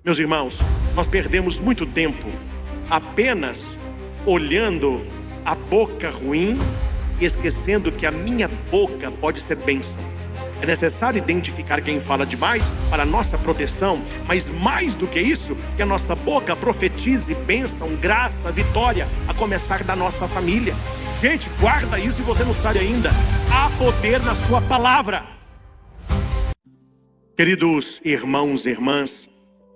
Meus irmãos, nós perdemos muito tempo apenas olhando a boca ruim e esquecendo que a minha boca pode ser bênção. É necessário identificar quem fala demais para a nossa proteção, mas mais do que isso, que a nossa boca profetize bênção, graça, vitória, a começar da nossa família. Gente, guarda isso e você não sabe ainda. Há poder na sua palavra. Queridos irmãos e irmãs,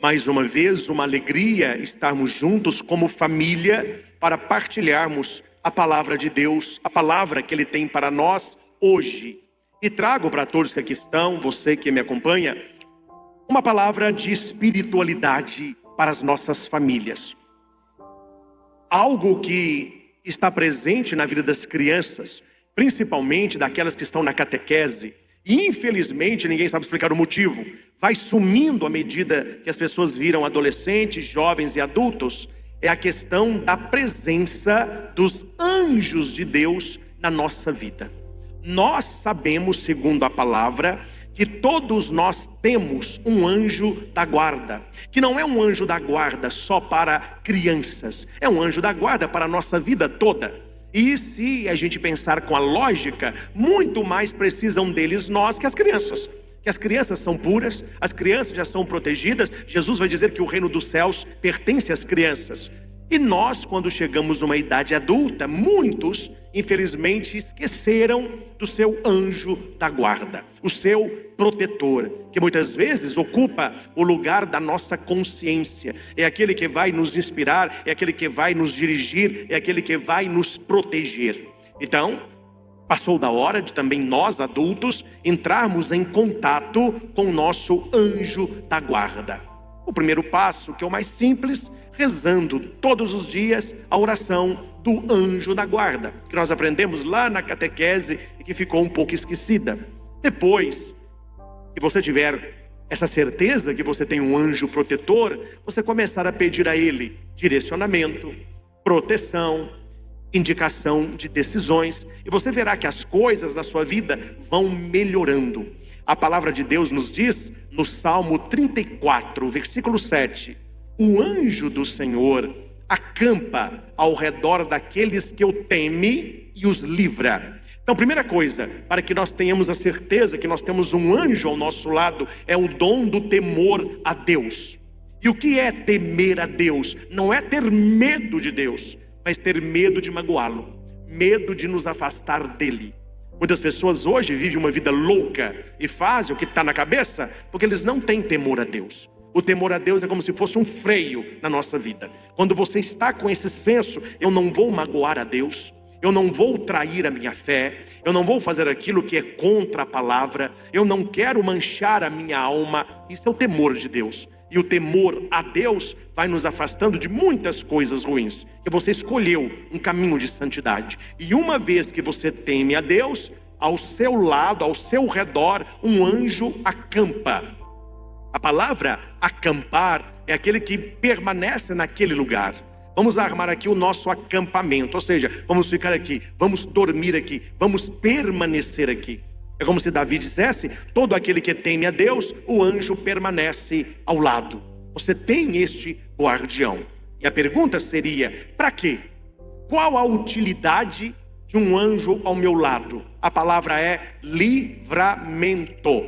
mais uma vez, uma alegria estarmos juntos como família para partilharmos a palavra de Deus, a palavra que Ele tem para nós hoje. E trago para todos que aqui estão, você que me acompanha, uma palavra de espiritualidade para as nossas famílias. Algo que está presente na vida das crianças, principalmente daquelas que estão na catequese. E infelizmente, ninguém sabe explicar o motivo. Vai sumindo à medida que as pessoas viram adolescentes, jovens e adultos. É a questão da presença dos anjos de Deus na nossa vida. Nós sabemos, segundo a palavra, que todos nós temos um anjo da guarda. Que não é um anjo da guarda só para crianças. É um anjo da guarda para a nossa vida toda. E se a gente pensar com a lógica, muito mais precisam deles nós que as crianças. Que as crianças são puras, as crianças já são protegidas. Jesus vai dizer que o reino dos céus pertence às crianças. E nós, quando chegamos numa idade adulta, muitos, infelizmente, esqueceram do seu anjo da guarda, o seu protetor, que muitas vezes ocupa o lugar da nossa consciência. É aquele que vai nos inspirar, é aquele que vai nos dirigir, é aquele que vai nos proteger. Então, passou da hora de também nós, adultos, entrarmos em contato com o nosso anjo da guarda. O primeiro passo, que é o mais simples, rezando todos os dias a oração do anjo da guarda, que nós aprendemos lá na catequese e que ficou um pouco esquecida. Depois que você tiver essa certeza que você tem um anjo protetor, você começar a pedir a ele direcionamento, proteção, indicação de decisões, e você verá que as coisas na sua vida vão melhorando. A palavra de Deus nos diz no Salmo 34, versículo 7: o anjo do Senhor acampa ao redor daqueles que o temem e os livra. Então, primeira coisa, para que nós tenhamos a certeza que nós temos um anjo ao nosso lado, é o dom do temor a Deus. E o que é temer a Deus? Não é ter medo de Deus, mas ter medo de magoá-lo, medo de nos afastar dele. Muitas pessoas hoje vivem uma vida louca e fazem o que está na cabeça porque eles não têm temor a Deus. O temor a Deus é como se fosse um freio na nossa vida. Quando você está com esse senso, eu não vou magoar a Deus, eu não vou trair a minha fé, eu não vou fazer aquilo que é contra a palavra, eu não quero manchar a minha alma. Isso é o temor de Deus. E o temor a Deus vai nos afastando de muitas coisas ruins. Que você escolheu um caminho de santidade. E uma vez que você teme a Deus, ao seu lado, ao seu redor, um anjo acampa. A palavra acampar é aquele que permanece naquele lugar. Vamos armar aqui o nosso acampamento, ou seja, vamos ficar aqui, vamos dormir aqui, vamos permanecer aqui. É como se Davi dissesse: todo aquele que teme a Deus, o anjo permanece ao lado. Você tem este guardião. E a pergunta seria: para quê? Qual a utilidade de um anjo ao meu lado? A palavra é livramento.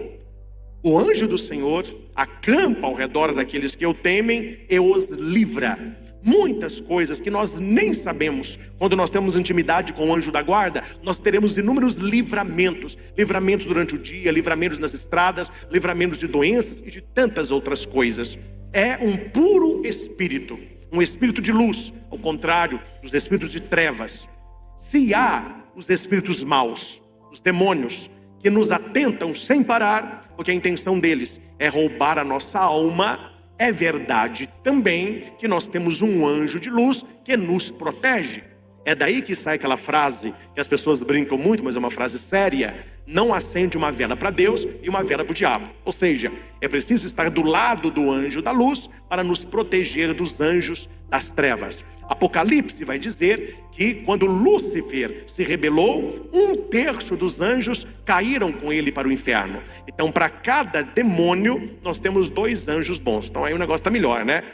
O anjo do Senhor acampa ao redor daqueles que o temem e os livra. Muitas coisas que nós nem sabemos. Quando nós temos intimidade com o anjo da guarda, nós teremos inúmeros livramentos. Livramentos durante o dia, livramentos nas estradas, livramentos de doenças e de tantas outras coisas. É um puro espírito, um espírito de luz, ao contrário dos espíritos de trevas. Se há os espíritos maus, os demônios, que nos atentam sem parar, porque a intenção deles é roubar a nossa alma, é verdade também que nós temos um anjo de luz que nos protege. É daí que sai aquela frase que as pessoas brincam muito, mas é uma frase séria: não acende uma vela para Deus e uma vela para o diabo. Ou seja, é preciso estar do lado do anjo da luz para nos proteger dos anjos das trevas. Apocalipse vai dizer que quando Lúcifer se rebelou, 1/3 dos anjos caíram com ele para o inferno. Então, para cada demônio, nós temos 2 anjos bons. Então aí o negócio está melhor, né?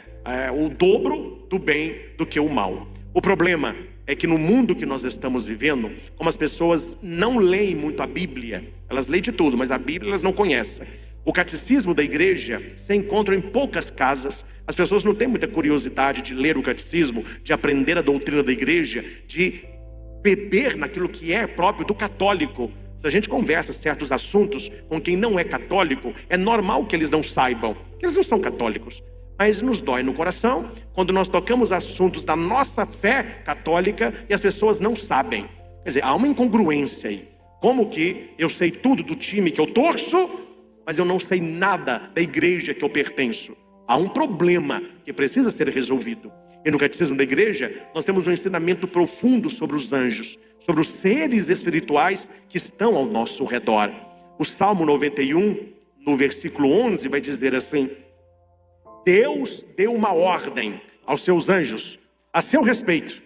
O dobro do bem do que o mal. O problema é que no mundo que nós estamos vivendo, como as pessoas não leem muito a Bíblia, elas leem de tudo, mas a Bíblia elas não conhecem. O catecismo da igreja se encontra em poucas casas. As pessoas não têm muita curiosidade de ler o catecismo, de aprender a doutrina da igreja, de beber naquilo que é próprio do católico. Se a gente conversa certos assuntos com quem não é católico, é normal que eles não saibam, que eles não são católicos. Mas nos dói no coração quando nós tocamos assuntos da nossa fé católica e as pessoas não sabem. Quer dizer, há uma incongruência aí. Como que eu sei tudo do time que eu torço, mas eu não sei nada da igreja que eu pertenço? Há um problema que precisa ser resolvido. E no catecismo da igreja, nós temos um ensinamento profundo sobre os anjos, sobre os seres espirituais que estão ao nosso redor. O Salmo 91, no versículo 11, vai dizer assim: Deus deu uma ordem aos seus anjos a seu respeito,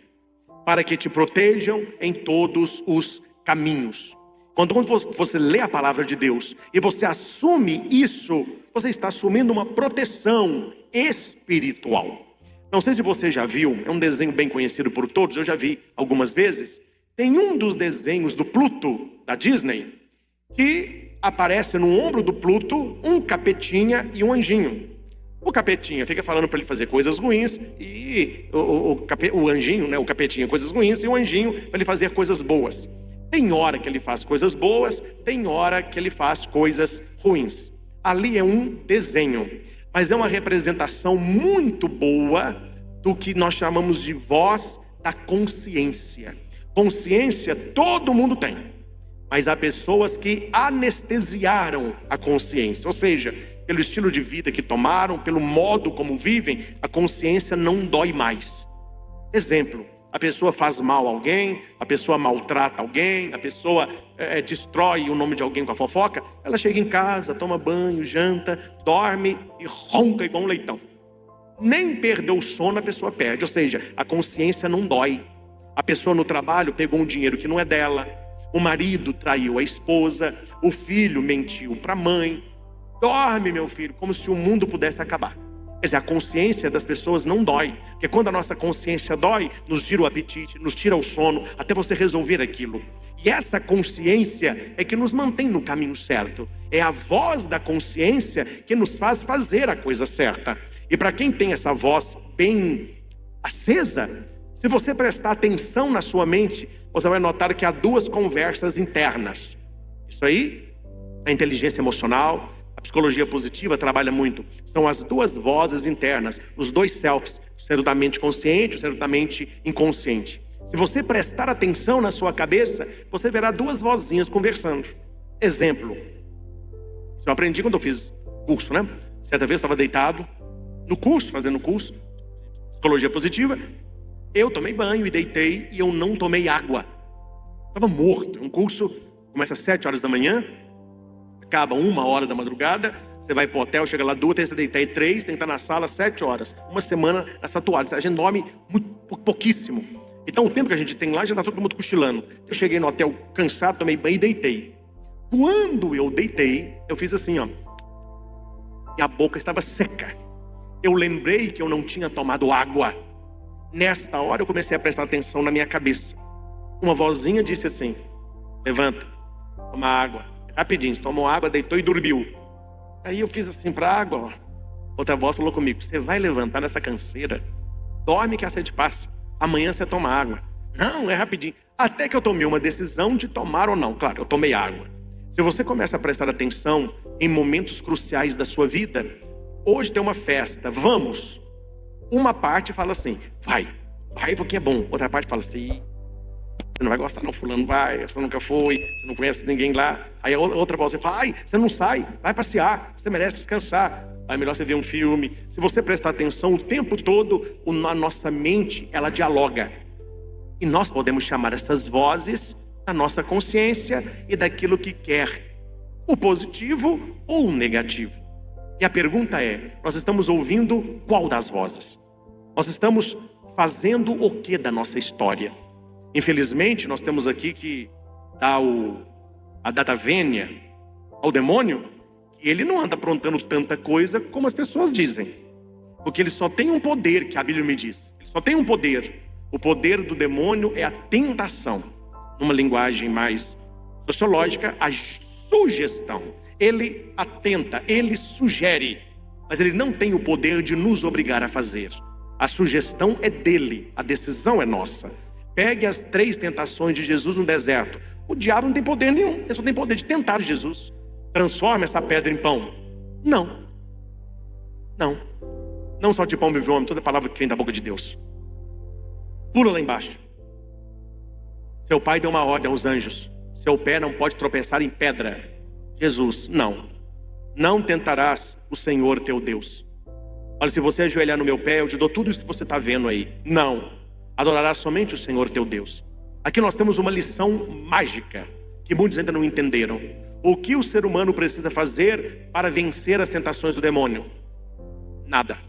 para que te protejam em todos os caminhos. Quando você lê a palavra de Deus e você assume isso, você está assumindo uma proteção espiritual. Não sei se você já viu, é um desenho bem conhecido por todos, eu já vi algumas vezes. Tem um dos desenhos do Pluto, da Disney, que aparece no ombro do Pluto um capetinha e um anjinho. O capetinha fica falando para ele fazer coisas ruins e o anjinho, né, o capetinha coisas ruins e o anjinho para ele fazer coisas boas. Tem hora que ele faz coisas boas, tem hora que ele faz coisas ruins. Ali é um desenho, mas é uma representação muito boa do que nós chamamos de voz da consciência. Consciência todo mundo tem, mas há pessoas que anestesiaram a consciência, ou seja, pelo estilo de vida que tomaram, pelo modo como vivem, a consciência não dói mais. Exemplo: a pessoa faz mal a alguém, a pessoa maltrata alguém, a pessoa destrói o nome de alguém com a fofoca. Ela chega em casa, toma banho, janta, dorme e ronca igual um leitão. Nem perdeu o sono a pessoa perde, ou seja, a consciência não dói. A pessoa no trabalho pegou um dinheiro que não é dela, o marido traiu a esposa, o filho mentiu para a mãe. Dorme, meu filho, como se o mundo pudesse acabar. Quer dizer, a consciência das pessoas não dói, porque quando a nossa consciência dói, nos tira o apetite, nos tira o sono, até você resolver aquilo. E essa consciência é que nos mantém no caminho certo. É a voz da consciência que nos faz fazer a coisa certa. E para quem tem essa voz bem acesa, se você prestar atenção na sua mente, você vai notar que há 2 conversas internas. Isso aí, a inteligência emocional, a psicologia positiva trabalha muito. São as 2 vozes internas, os 2 selves, o centro da mente consciente e o centro da mente inconsciente. Se você prestar atenção na sua cabeça, você verá 2 vozinhas conversando. Exemplo: isso eu aprendi quando eu fiz curso, né? Certa vez eu estava deitado no curso, fazendo curso, psicologia positiva. Eu tomei banho e deitei e eu não tomei água. Estava morto. Um curso começa às 7 horas da manhã, acaba 1 hora da madrugada, você vai pro hotel, chega lá 2, tem que deitar 3, tem que estar na sala 7 horas. Uma semana nessa toalha. A gente dorme pouquíssimo. Então o tempo que a gente tem lá, já está todo mundo cochilando. Eu cheguei no hotel cansado, tomei banho e deitei. Quando eu deitei, eu fiz assim, ó. E a boca estava seca. Eu lembrei que eu não tinha tomado água. Nesta hora eu comecei a prestar atenção na minha cabeça. Uma vozinha disse assim: levanta, toma água. Rapidinho, você tomou água, deitou e dormiu. Aí eu fiz assim para a água, ó. Outra voz falou comigo: você vai levantar nessa canseira? Dorme que a sede passa. Amanhã você toma água. Não, é rapidinho. Até que eu tomei uma decisão de tomar ou não. Claro, eu tomei água. Se você começa a prestar atenção em momentos cruciais da sua vida, hoje tem uma festa, vamos. Uma parte fala assim: vai porque é bom. Outra parte fala assim: você não vai gostar não, fulano vai, você nunca foi, você não conhece ninguém lá. Aí a outra voz fala: ai, você não sai, vai passear, você merece descansar. Aí é melhor você ver um filme. Se você prestar atenção o tempo todo, a nossa mente, ela dialoga. E nós podemos chamar essas vozes da nossa consciência e daquilo que quer, o positivo ou o negativo. E a pergunta é: nós estamos ouvindo qual das vozes? Nós estamos fazendo o que da nossa história? Infelizmente, nós temos aqui que dar a data vênia ao demônio, que ele não anda aprontando tanta coisa como as pessoas dizem. Porque ele só tem um poder, que a Bíblia me diz. Ele só tem um poder. O poder do demônio é a tentação. Numa linguagem mais sociológica, a sugestão. Ele atenta, ele sugere. Mas ele não tem o poder de nos obrigar a fazer. A sugestão é dele, a decisão é nossa. Pegue as 3 tentações de Jesus no deserto. O diabo não tem poder nenhum, ele só tem poder de tentar Jesus. Transforma essa pedra em pão. Não. Não só de pão vive o homem, toda palavra que vem da boca de Deus. Pula lá embaixo. Seu pai deu uma ordem aos anjos: seu pé não pode tropeçar em pedra. Jesus, não tentarás o Senhor teu Deus. Olha, se você ajoelhar no meu pé, eu te dou tudo isso que você está vendo aí. Não, adorarás somente o Senhor teu Deus. Aqui nós temos uma lição mágica que muitos ainda não entenderam. O que o ser humano precisa fazer para vencer as tentações do demônio? Nada.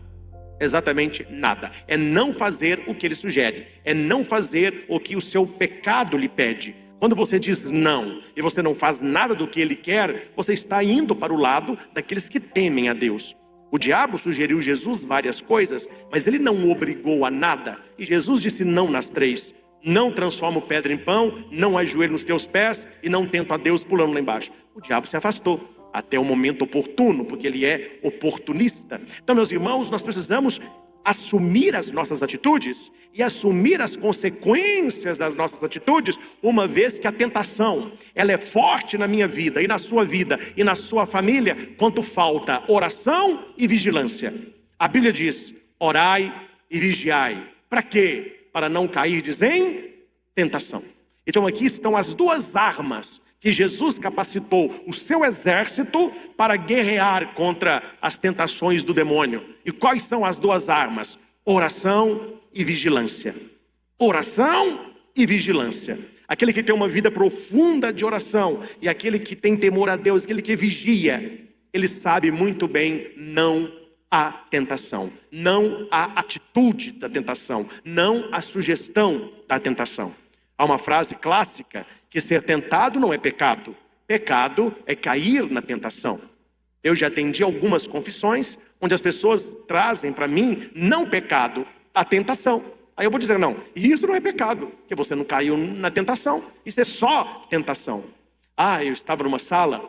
Exatamente nada. É não fazer o que ele sugere. É não fazer o que o seu pecado lhe pede. Quando você diz não e você não faz nada do que ele quer, você está indo para o lado daqueles que temem a Deus. O diabo sugeriu Jesus várias coisas, mas ele não o obrigou a nada. E Jesus disse não nas 3. Não transformo pedra em pão, não ajoelho nos teus pés e não tento a Deus pulando lá embaixo. O diabo se afastou até o momento oportuno, porque ele é oportunista. Então, meus irmãos, nós precisamos assumir as nossas atitudes e assumir as consequências das nossas atitudes, uma vez que a tentação, ela é forte na minha vida e na sua vida e na sua família, quanto falta oração e vigilância. A Bíblia diz: orai e vigiai. Para quê? Para não cairdes em tentação. Então aqui estão as 2 armas que Jesus capacitou o seu exército para guerrear contra as tentações do demônio. E quais são as 2 armas? Oração e vigilância. Oração e vigilância. Aquele que tem uma vida profunda de oração e aquele que tem temor a Deus, aquele que vigia, ele sabe muito bem não há tentação, não há atitude da tentação, não há sugestão da tentação. Há uma frase clássica que ser tentado não é pecado. Pecado é cair na tentação. Eu já atendi algumas confissões onde as pessoas trazem para mim, não pecado, a tentação. Aí eu vou dizer, não, isso não é pecado, porque você não caiu na tentação, isso é só tentação. Eu estava numa sala,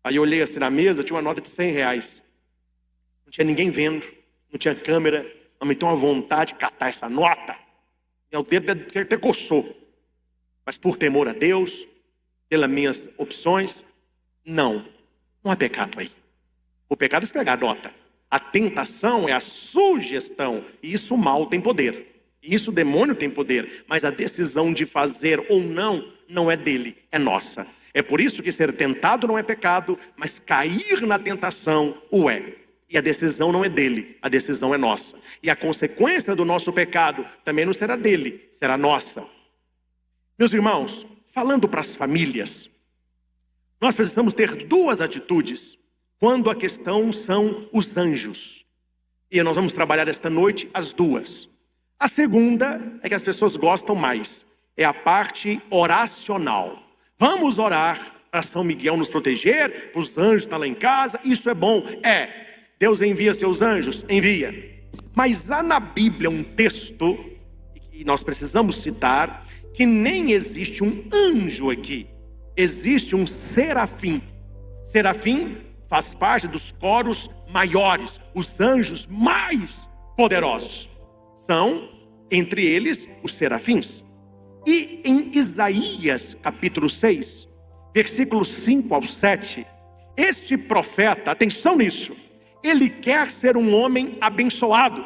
aí eu olhei assim na mesa, tinha uma nota de R$100. Não tinha ninguém vendo, não tinha câmera, mas me deu uma vontade de catar essa nota. Meu dedo até coçou. Mas por temor a Deus, pelas minhas opções, não há pecado aí. O pecado é pegar a nota. A tentação é a sugestão, e isso o mal tem poder. E isso o demônio tem poder, mas a decisão de fazer ou não é dele, é nossa. É por isso que ser tentado não é pecado, mas cair na tentação o é. E a decisão não é dele, a decisão é nossa. E a consequência do nosso pecado também não será dele, será nossa. Meus irmãos, falando para as famílias, nós precisamos ter 2 atitudes quando a questão são os anjos. E nós vamos trabalhar esta noite as 2. A segunda é que as pessoas gostam mais, é a parte oracional. Vamos orar para São Miguel nos proteger, para os anjos estar lá em casa, isso é bom, Deus envia seus anjos? Envia. Mas há na Bíblia um texto que nós precisamos citar, que nem existe um anjo aqui. Existe um serafim. Serafim faz parte dos coros maiores, os anjos mais poderosos. São, entre eles, os serafins. E em Isaías, capítulo 6, versículos 5 ao 7, este profeta, atenção nisso, ele quer ser um homem abençoado.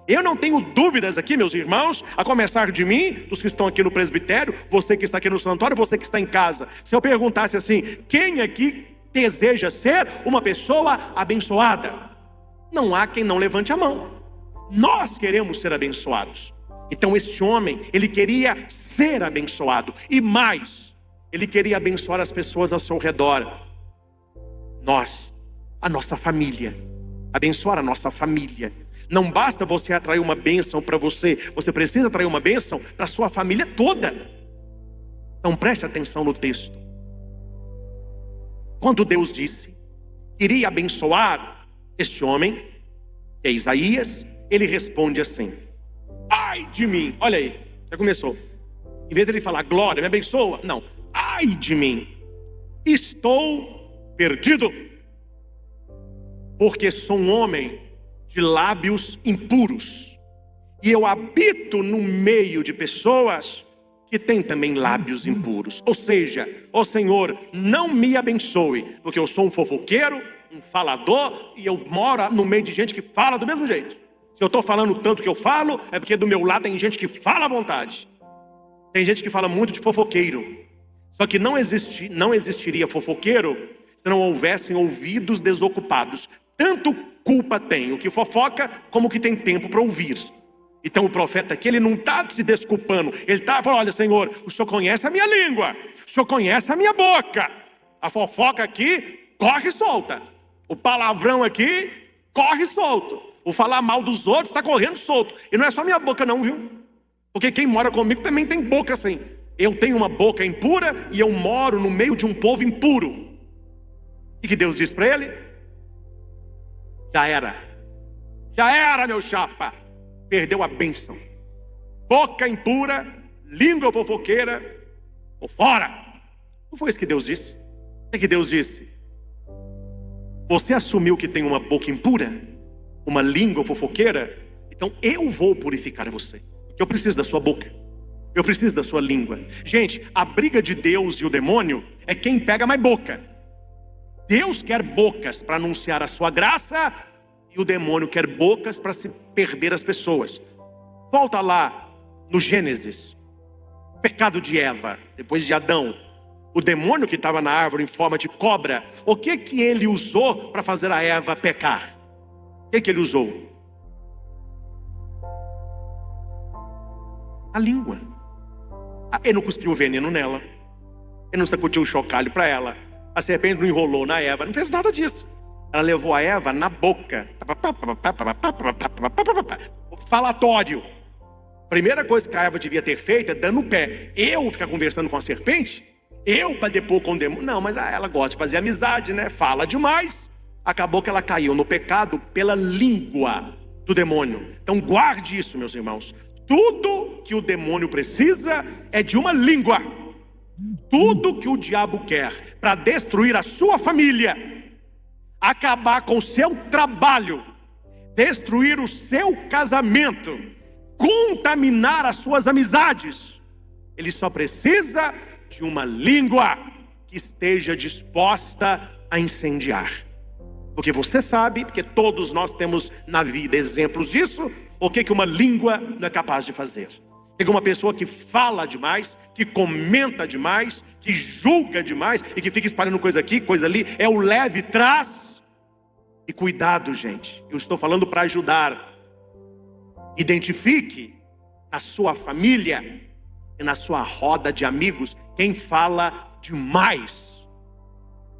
Eu não tenho dúvidas aqui, meus irmãos, a começar de mim, dos que estão aqui no presbitério, você que está aqui no santuário, você que está em casa. Se eu perguntasse assim, quem aqui deseja ser uma pessoa abençoada? Não há quem não levante a mão. Nós queremos ser abençoados. Então este homem, ele queria ser abençoado. E mais, ele queria abençoar as pessoas ao seu redor. Nós, a nossa família. abençoar a nossa família. Não basta você atrair uma bênção para você, você precisa atrair uma bênção para a sua família toda. Então preste atenção no texto. Quando Deus disse que iria abençoar este homem, que é Isaías, ele responde assim: ai de mim. Olha aí, já começou. Em vez de ele falar glória, me abençoa, não, ai de mim, estou perdido, porque sou um homem de lábios impuros, e eu habito no meio de pessoas que têm também lábios impuros. Ou seja, ó Senhor, não me abençoe, porque eu sou um fofoqueiro, um falador, e eu moro no meio de gente que fala do mesmo jeito. Se eu estou falando tanto que eu falo, é porque do meu lado tem gente que fala à vontade. Tem gente que fala muito de fofoqueiro. Só que não existiria fofoqueiro se não houvessem ouvidos desocupados. Tanto culpa tem o que fofoca, como o que tem tempo para ouvir. Então o profeta aqui, ele não está se desculpando. Ele está falando: olha Senhor, o Senhor conhece a minha língua, o Senhor conhece a minha boca. A fofoca aqui, corre solta. O palavrão aqui, corre solto. O falar mal dos outros está correndo solto. E não é só minha boca não, viu? Porque quem mora comigo também tem boca assim. Eu tenho uma boca impura e eu moro no meio de um povo impuro. O que Deus diz para ele? Já era, meu chapa. Perdeu a bênção. Boca impura, língua fofoqueira, ou fora. Não foi isso que Deus disse? O que Deus disse? Você assumiu que tem uma boca impura, uma língua fofoqueira, então eu vou purificar você. Porque eu preciso da sua boca, eu preciso da sua língua. Gente, a briga de Deus e o demônio é quem pega mais boca. Deus quer bocas para anunciar a sua graça, e o demônio quer bocas para se perder as pessoas. Volta lá no Gênesis, pecado de Eva, depois de Adão. O demônio que estava na árvore em forma de cobra, o que ele usou para fazer a Eva pecar? O que ele usou? A língua. Ele não cuspiu o veneno nela, ele não sacudiu o chocalho para ela, a serpente não enrolou na Eva, não fez nada disso. Ela levou a Eva na boca. Falatório. Primeira coisa que a Eva devia ter feito é dando o pé. Eu ficar conversando com a serpente? Eu para depor com o demônio? Não, mas ela gosta de fazer amizade, né? Fala demais. Acabou que ela caiu no pecado pela língua do demônio. Então guarde isso, meus irmãos. Tudo que o demônio precisa é de uma língua. Tudo que o diabo quer para destruir a sua família, acabar com o seu trabalho, destruir o seu casamento, contaminar as suas amizades, ele só precisa de uma língua que esteja disposta a incendiar. Porque você sabe, porque todos nós temos na vida exemplos disso, o que uma língua não é capaz de fazer. Tem uma pessoa que fala demais, que comenta demais, que julga demais e que fica espalhando coisa aqui, coisa ali, é o leve trás. E cuidado, gente, eu estou falando para ajudar. Identifique na sua família e na sua roda de amigos quem fala demais.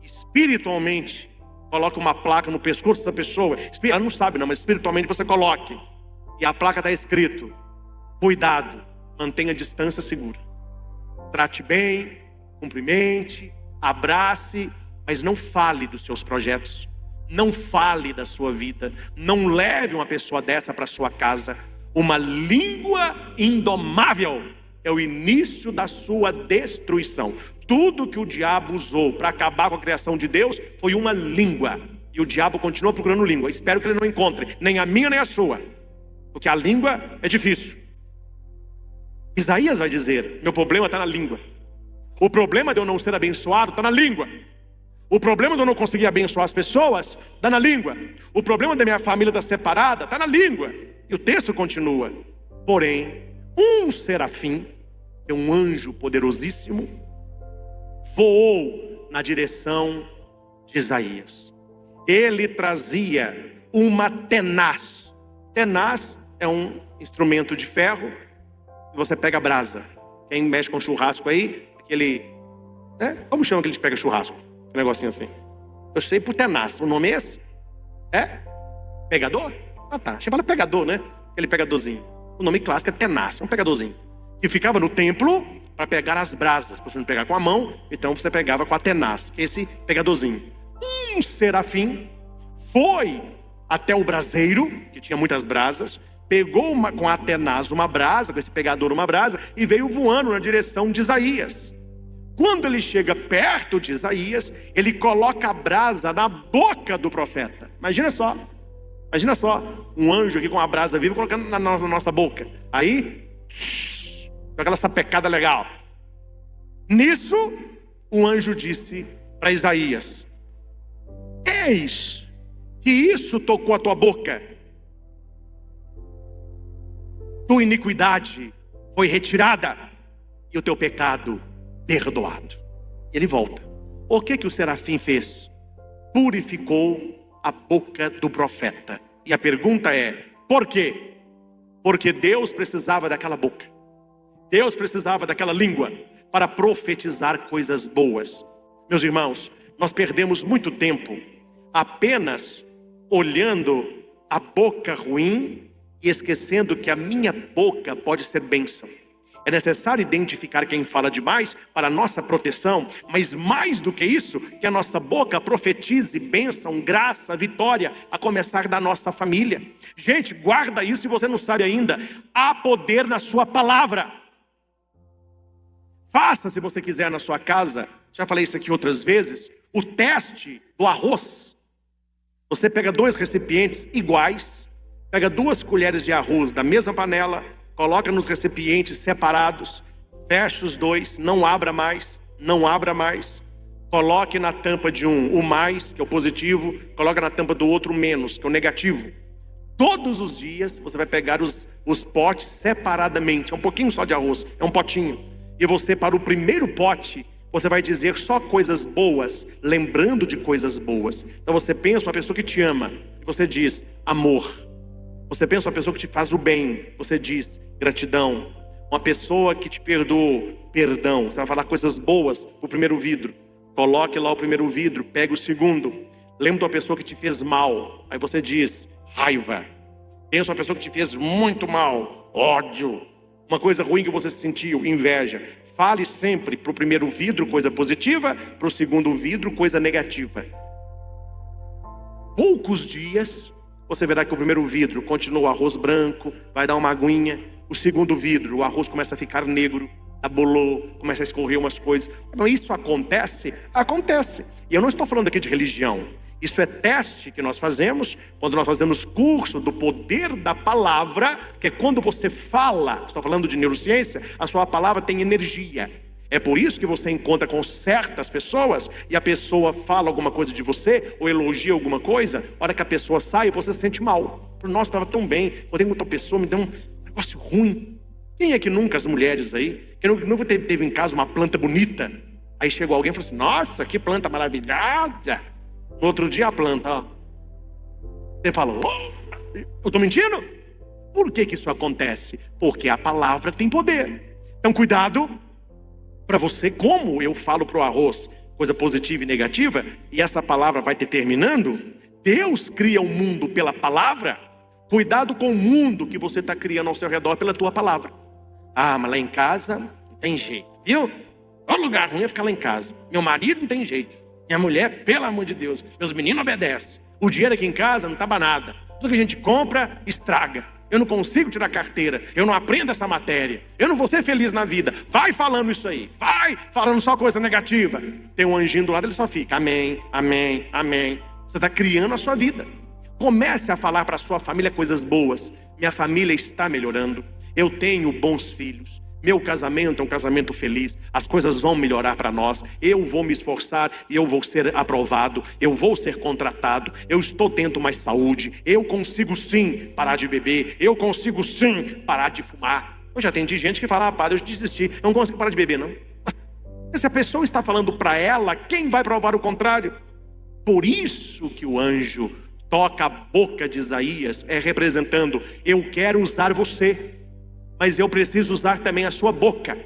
Espiritualmente, coloque uma placa no pescoço dessa pessoa. Ela não sabe não, mas espiritualmente você coloque. E a placa está escrito: cuidado, mantenha a distância segura. Trate bem, cumprimente, abrace, mas não fale dos seus projetos. Não fale da sua vida. Não leve uma pessoa dessa para sua casa. Uma língua indomável é o início da sua destruição. Tudo que o diabo usou para acabar com a criação de Deus foi uma língua. E o diabo continua procurando língua. Espero que ele não encontre nem a minha nem a sua, porque a língua é difícil. Isaías vai dizer: meu problema está na língua. O problema de eu não ser abençoado está na língua. O problema de eu não conseguir abençoar as pessoas está na língua. O problema da minha família estar separada está na língua. E o texto continua: porém, um serafim, é um anjo poderosíssimo, voou na direção de Isaías. Ele trazia uma tenaz. Tenaz é um instrumento de ferro que você pega a brasa. Quem mexe com churrasco aí, aquele, como chama que a gente pega churrasco? Um negocinho assim. Eu sei por tenaz. O nome é esse? Pegador? Ah tá, chama pegador, né? Aquele pegadorzinho. O nome clássico é tenaz, é um pegadorzinho. Que ficava no templo para pegar as brasas. Para você não pegar com a mão, então você pegava com a tenaz, que é esse pegadorzinho. Um serafim foi até o braseiro, que tinha muitas brasas, pegou com a tenaz uma brasa, com esse pegador uma brasa, e veio voando na direção de Isaías. Quando ele chega perto de Isaías, ele coloca a brasa na boca do profeta. Imagina só, um anjo aqui com a brasa viva colocando na nossa boca. Aí, com aquela sapecada legal. Nisso, o anjo disse para Isaías: eis que isso tocou a tua boca. Tua iniquidade foi retirada e o teu pecado perdoado. Ele volta. O que o serafim fez? Purificou a boca do profeta. E a pergunta é: por quê? Porque Deus precisava daquela boca. Deus precisava daquela língua para profetizar coisas boas. Meus irmãos, nós perdemos muito tempo apenas olhando a boca ruim e esquecendo que a minha boca pode ser bênção. É necessário identificar quem fala demais para a nossa proteção, mas mais do que isso, que a nossa boca profetize bênção, graça, vitória, a começar da nossa família. Gente, guarda isso se você não sabe ainda. Há poder na sua palavra. Faça, se você quiser, na sua casa, já falei isso aqui outras vezes, o teste do arroz. Você pega 2 recipientes iguais, pega 2 colheres de arroz da mesma panela, coloca nos recipientes separados, fecha os 2, não abra mais, coloque na tampa de um o mais, que é o positivo, coloca na tampa do outro o menos, que é o negativo. Todos os dias você vai pegar os potes separadamente, é um pouquinho só de arroz, é um potinho. E você, para o primeiro pote, você vai dizer só coisas boas, lembrando de coisas boas. Então você pensa uma pessoa que te ama, e você diz amor. Você pensa uma pessoa que te faz o bem, você diz gratidão. Uma pessoa que te perdoou, perdão. Você vai falar coisas boas pro primeiro vidro. Coloque lá o primeiro vidro, pega o segundo. Lembra de uma pessoa que te fez mal, aí você diz raiva. Pensa uma pessoa que te fez muito mal, ódio. Uma coisa ruim que você sentiu, inveja. Fale sempre para o primeiro vidro coisa positiva, para o segundo vidro coisa negativa. Poucos dias, você verá que o primeiro vidro continua o arroz branco, vai dar uma aguinha. O segundo vidro, o arroz começa a ficar negro, abolou, começa a escorrer umas coisas. Então isso acontece? Acontece. E eu não estou falando aqui de religião. Isso é teste que nós fazemos quando nós fazemos curso do poder da palavra, que é quando você fala, estou falando de neurociência, a sua palavra tem energia. É por isso que você encontra com certas pessoas e a pessoa fala alguma coisa de você ou elogia alguma coisa, a hora que a pessoa sai você se sente mal. Por nós estava tão bem, quando tem outra pessoa me deu um negócio ruim. Quem é que nunca, as mulheres aí, que nunca teve em casa uma planta bonita, aí chegou alguém e falou assim: nossa, que planta maravilhosa. No outro dia a planta, ó. Você fala: oh, eu estou mentindo? Por que isso acontece? Porque a palavra tem poder. Então cuidado para você, como eu falo para o arroz, coisa positiva e negativa, e essa palavra vai determinando. Deus cria o mundo pela palavra. Cuidado com o mundo que você está criando ao seu redor pela tua palavra. Ah, mas lá em casa não tem jeito, viu? O lugar ruim é ficar lá em casa. Meu marido não tem jeito. Minha mulher, pelo amor de Deus, meus meninos obedecem. O dinheiro aqui em casa não estava nada. Tudo que a gente compra, estraga. Eu não consigo tirar carteira. Eu não aprendo essa matéria. Eu não vou ser feliz na vida. Vai falando isso aí. Vai falando só coisa negativa. Tem um anjinho do lado, ele só fica amém, amém, amém. Você está criando a sua vida. Comece a falar para a sua família coisas boas. Minha família está melhorando. Eu tenho bons filhos. Meu casamento é um casamento feliz. As coisas vão melhorar para nós. Eu vou me esforçar e eu vou ser aprovado. Eu vou ser contratado. Eu estou tendo mais saúde. Eu consigo sim parar de beber. Eu consigo sim parar de fumar. Eu já atendi gente que fala: ah, padre, eu desisti, eu não consigo parar de beber não. Se a pessoa está falando para ela, quem vai provar o contrário? Por isso que o anjo toca a boca de Isaías, representando: eu quero usar você, mas eu preciso usar também a sua boca.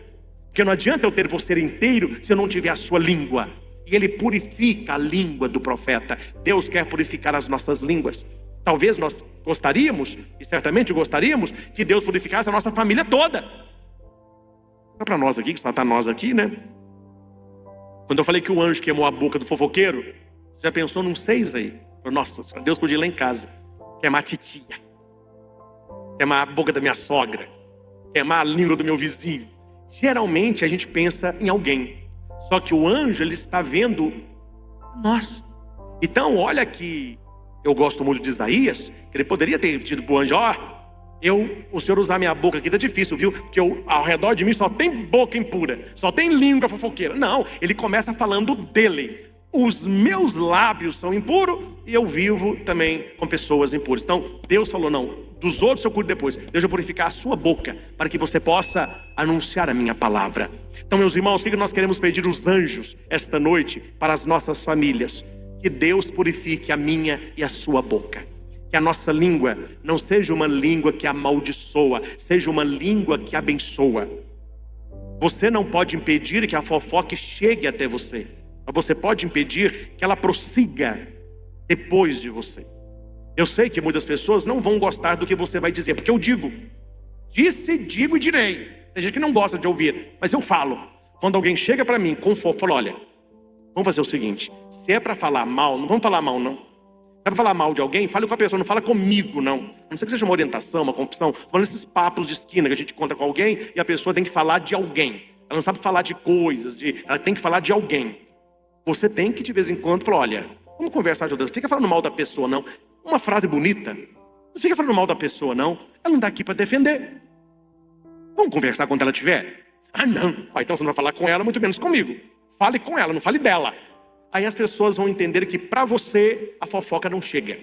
Porque não adianta eu ter você inteiro se eu não tiver a sua língua. E ele purifica a língua do profeta. Deus quer purificar as nossas línguas. Talvez nós gostaríamos, e certamente gostaríamos, que Deus purificasse a nossa família toda. Não é para nós aqui, que só está nós aqui, né? Quando eu falei que o anjo queimou a boca do fofoqueiro, você já pensou num 6 aí? Nossa, Deus podia ir lá em casa, queimar a titia, queimar a boca da minha sogra, queimar a língua do meu vizinho. Geralmente a gente pensa em alguém, só que o anjo, ele está vendo nós. Então olha que eu gosto muito de Isaías, que ele poderia ter dito para o anjo: o senhor usar minha boca aqui tá difícil, viu? Porque ao redor de mim só tem boca impura, só tem língua fofoqueira. Não, ele começa falando dele. Os meus lábios são impuros e eu vivo também com pessoas impuras. Então Deus falou: não, dos outros eu cuido depois. Deus vai purificar a sua boca para que você possa anunciar a minha palavra. Então, meus irmãos, o que nós queremos pedir aos anjos esta noite para as nossas famílias? Que Deus purifique a minha e a sua boca. Que a nossa língua não seja uma língua que amaldiçoa, seja uma língua que abençoa. Você não pode impedir que a fofoca chegue até você, mas você pode impedir que ela prossiga depois de você. Eu sei que muitas pessoas não vão gostar do que você vai dizer, porque eu digo. Disse, digo e direi. Tem gente que não gosta de ouvir, mas eu falo. Quando alguém chega para mim com fofoca, fala: olha, vamos fazer o seguinte, se é para falar mal, não vamos falar mal não. Se é para falar mal de alguém, fale com a pessoa, não fala comigo não. A não ser que seja uma orientação, uma confissão. Falando esses papos de esquina que a gente conta com alguém e a pessoa tem que falar de alguém. Ela não sabe falar de coisas, ela tem que falar de alguém. Você tem que de vez em quando falar: olha, vamos conversar de Deus. Não fica falando mal da pessoa não. Uma frase bonita, não fica falando mal da pessoa não. Ela não está aqui para defender. Vamos conversar quando ela estiver? Não, então você não vai falar com ela, muito menos comigo. Fale com ela, não fale dela. Aí as pessoas vão entender que para você a fofoca não chega.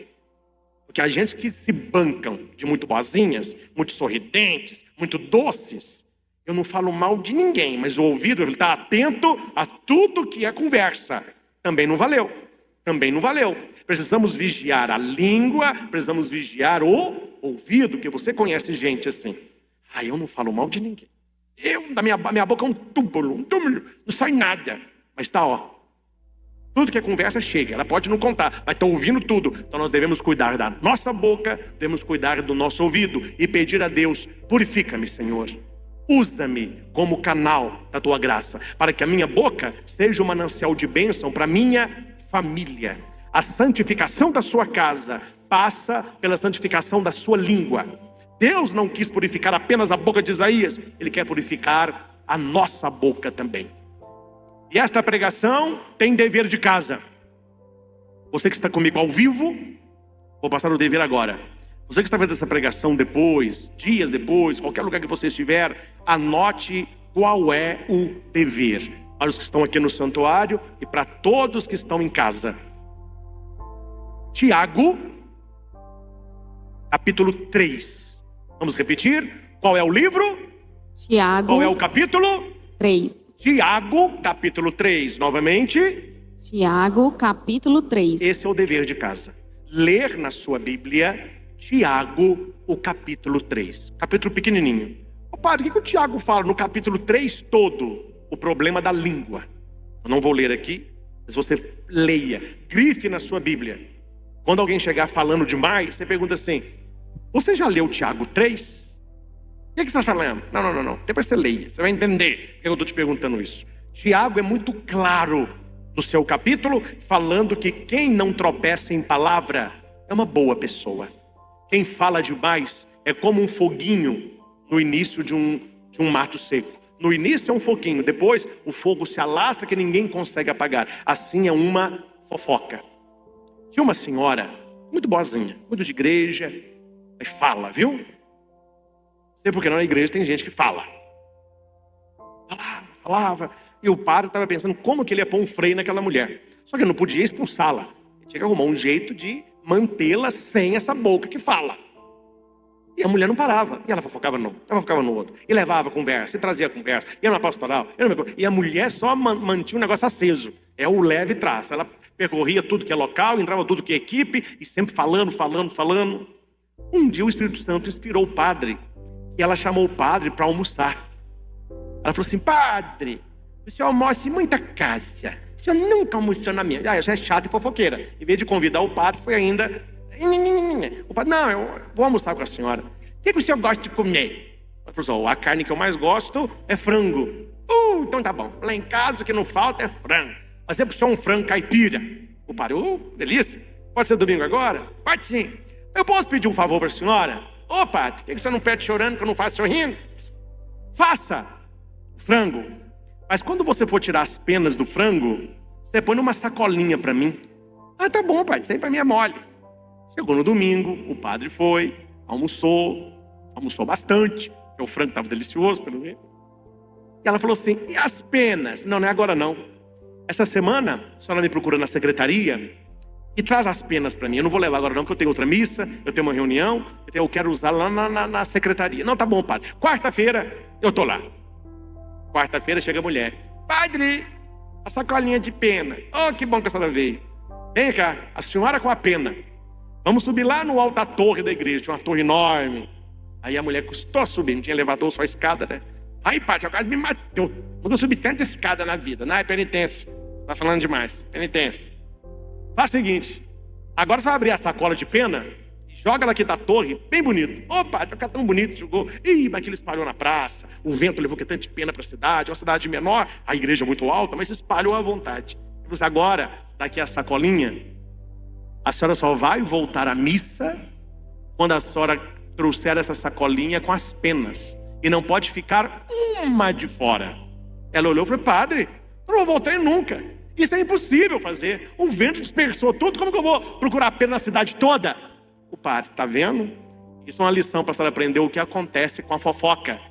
Porque a gente que se bancam de muito boazinhas, muito sorridentes, muito doces, eu não falo mal de ninguém, mas o ouvido está atento a tudo que é conversa. Também não valeu. Também não valeu. Precisamos vigiar a língua, precisamos vigiar o ouvido, porque você conhece gente assim. Eu não falo mal de ninguém. Minha boca é um túmulo, não sai nada. Mas tudo que é conversa chega, ela pode não contar, mas está ouvindo tudo. Então nós devemos cuidar da nossa boca, devemos cuidar do nosso ouvido e pedir a Deus: purifica-me, Senhor. Usa-me como canal da tua graça, para que a minha boca seja um manancial de bênção para a minha família. A santificação da sua casa passa pela santificação da sua língua. Deus não quis purificar apenas a boca de Isaías, Ele quer purificar a nossa boca também. E esta pregação tem dever de casa. Você que está comigo ao vivo, vou passar o dever agora. Você que está vendo essa pregação depois, dias depois, qualquer lugar que você estiver, anote qual é o dever. Para os que estão aqui no santuário e para todos que estão em casa. Tiago, capítulo 3. Vamos repetir? Qual é o livro? Tiago. Qual é o capítulo? 3. Tiago, capítulo 3, novamente. Tiago, capítulo 3. Esse é o dever de casa. Ler na sua Bíblia, Tiago, o capítulo 3. Capítulo pequenininho. Padre, o que o Tiago fala no capítulo 3 todo? O problema da língua. Eu não vou ler aqui, mas você leia. Grife na sua Bíblia. Quando alguém chegar falando demais, você pergunta assim: você já leu Tiago 3? O que você está falando? Não. Depois você leia, você vai entender porque eu estou te perguntando isso. Tiago é muito claro no seu capítulo, falando que quem não tropeça em palavra é uma boa pessoa. Quem fala demais é como um foguinho no início de um mato seco. No início é um foguinho, depois o fogo se alastra que ninguém consegue apagar. Assim é uma fofoca. Tinha uma senhora muito boazinha, muito de igreja, e fala, viu? Não sei porque não, na igreja tem gente que fala. Falava. E o padre estava pensando como que ele ia pôr um freio naquela mulher. Só que ele não podia expulsá-la. Ele tinha que arrumar um jeito de mantê-la sem essa boca que fala. E a mulher não parava. E ela fofocava num, ela fofocava no outro. E levava conversa, e trazia conversa. E era uma pastoral. E a mulher só mantinha o negócio aceso. É o leve traço. Ela percorria tudo que é local, entrava tudo que é equipe, e sempre falando. Um dia o Espírito Santo inspirou o padre. E ela chamou o padre para almoçar. Ela falou assim: padre, o senhor almoça em muita casa. O senhor nunca almoçou na minha. Isso é chato e fofoqueira. Em vez de convidar o padre, foi ainda O padre, não, eu vou almoçar com a senhora. O que o senhor gosta de comer? O padre falou, a carne que eu mais gosto é frango. Então tá bom. Lá em casa o que não falta é frango. Mas você puxou um frango caipira. O padre, delícia. Pode ser domingo agora? Pode sim. Eu posso pedir um favor para a senhora? Padre, por que você não pede chorando que eu não faço sorrindo? Faça o frango. Mas quando você for tirar as penas do frango, você põe numa sacolinha para mim. Tá bom, padre, isso aí para mim é mole. Chegou no domingo, o padre foi, almoçou bastante, porque o frango estava delicioso, pelo menos. E ela falou assim, e as penas? Não é agora não. Essa semana, a senhora me procura na secretaria e traz as penas para mim. Eu não vou levar agora não, porque eu tenho outra missa, eu tenho uma reunião, eu quero usar lá na secretaria. Não, tá bom, padre. Quarta-feira, eu tô lá. Quarta-feira chega a mulher. Padre, a sacolinha de pena. Que bom que a senhora veio. Vem cá, a senhora com a pena. Vamos subir lá no alto da torre da igreja, tinha uma torre enorme. Aí a mulher custou a subir, não tinha elevador, só escada, né? Aí, padre, a quase me matou. Nunca subi tanta escada na vida. Não, é penitência. Tá falando demais. Penitência. Faz o seguinte. Agora você vai abrir a sacola de pena e joga ela aqui da torre, bem bonito. Padre, vai ficar tão bonito. Jogou. Mas aquilo espalhou na praça. O vento levou que tanto de pena para a cidade. É uma cidade menor, a igreja é muito alta, mas espalhou à vontade. E você agora, daqui a sacolinha, a senhora só vai voltar à missa quando a senhora trouxer essa sacolinha com as penas. E não pode ficar uma de fora. Ela olhou e falou, padre, eu não vou voltar nunca. Isso é impossível fazer. O vento dispersou tudo. Como que eu vou procurar a pena na cidade toda? O padre, tá vendo? Isso é uma lição para a senhora aprender o que acontece com a fofoca.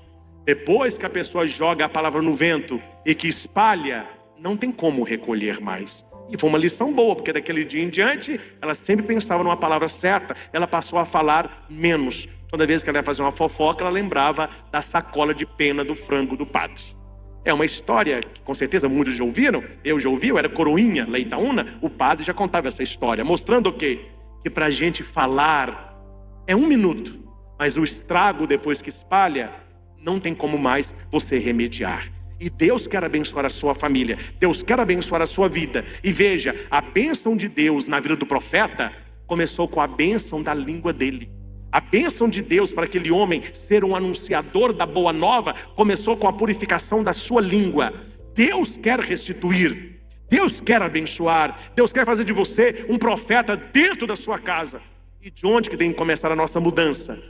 Depois que a pessoa joga a palavra no vento e que espalha, não tem como recolher mais. E foi uma lição boa, porque daquele dia em diante, ela sempre pensava numa palavra certa. Ela passou a falar menos. Toda vez que ela ia fazer uma fofoca, ela lembrava da sacola de pena do frango do padre. É uma história que com certeza muitos já ouviram. Eu já ouvi, eu era coroinha lá em Itaúna. O padre já contava essa história, mostrando o quê? Que pra gente falar é 1 minuto, mas o estrago depois que espalha, não tem como mais você remediar. E Deus quer abençoar a sua família. Deus quer abençoar a sua vida. E veja, a bênção de Deus na vida do profeta começou com a bênção da língua dele. A bênção de Deus para aquele homem ser um anunciador da boa nova começou com a purificação da sua língua. Deus quer restituir, Deus quer abençoar, Deus quer fazer de você um profeta dentro da sua casa. E de onde que tem que começar a nossa mudança?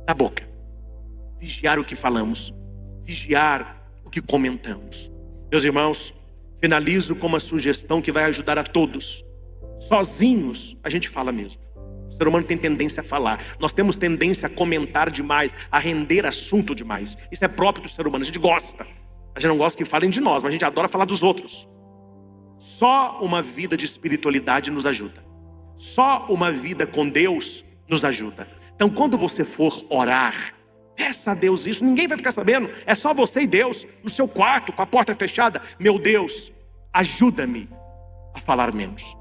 Da boca. Vigiar o que falamos, vigiar o que comentamos. Meus irmãos, finalizo com uma sugestão que vai ajudar a todos. Sozinhos a gente fala mesmo. O ser humano tem tendência a falar. Nós temos tendência a comentar demais, a render assunto demais. Isso é próprio do ser humano, a gente gosta. A gente não gosta que falem de nós, mas a gente adora falar dos outros. Só uma vida de espiritualidade nos ajuda. Só uma vida com Deus nos ajuda. Então quando você for orar, peça a Deus isso, ninguém vai ficar sabendo. É só você e Deus, no seu quarto, com a porta fechada. Meu Deus, ajuda-me a falar menos.